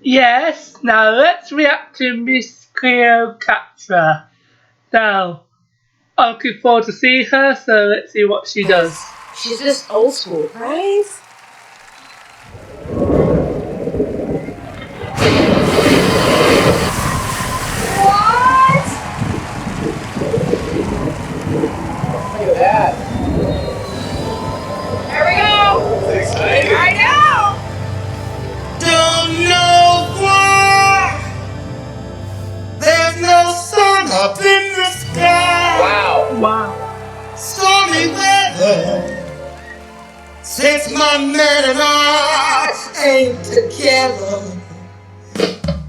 Yes, now let's react to Miss Cleocatra. Now, I'm looking forward to seeing her, so let's see what she does. She's just old school, right? What? Look at that. There we go. It's exciting. I know. Don't know why there's no sun up in the sky. Wow. Wow. Stormy weather since my man and I ain't together.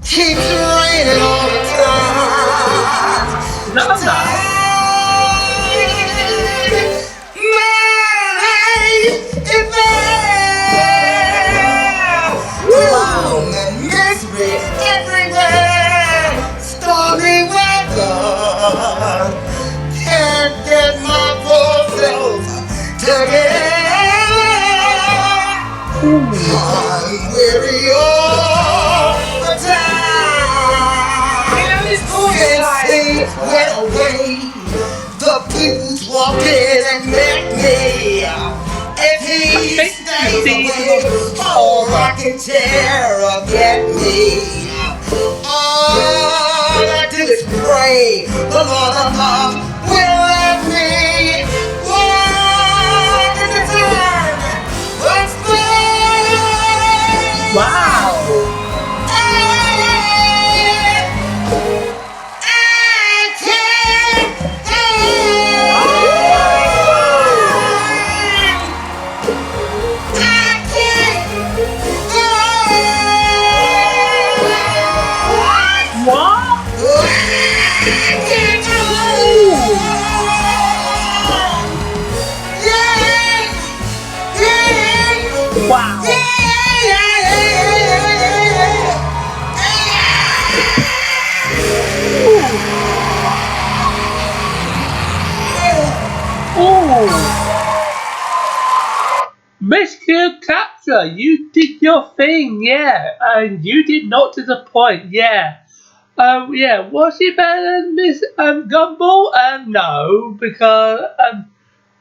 Keeps raining all the time. That was nice. Gloom and misery everywhere. Stormy weather. Can't get my voices together. I'm weary all the time. Can't see where away. The people's walking and met me. If he stays away, all I can tear up get me. All I do is pray the Lord above will let me walk in the time. What's mine? Wow. Wow. Miss Cleocatra, you did your thing, yeah, and you did not disappoint, yeah. Yeah, was she better than Miss Gumball? No, because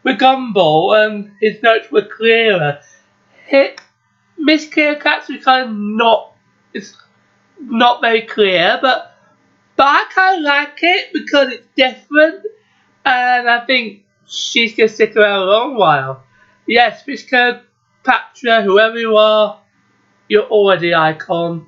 with Gumball, his notes were clearer. Miss Cleocatra kind of it's not very clear, but I kind of like it because it's different, and I think she's gonna stick around a long while. Yes, Miss Cleopatra, whoever you are, you're already an icon.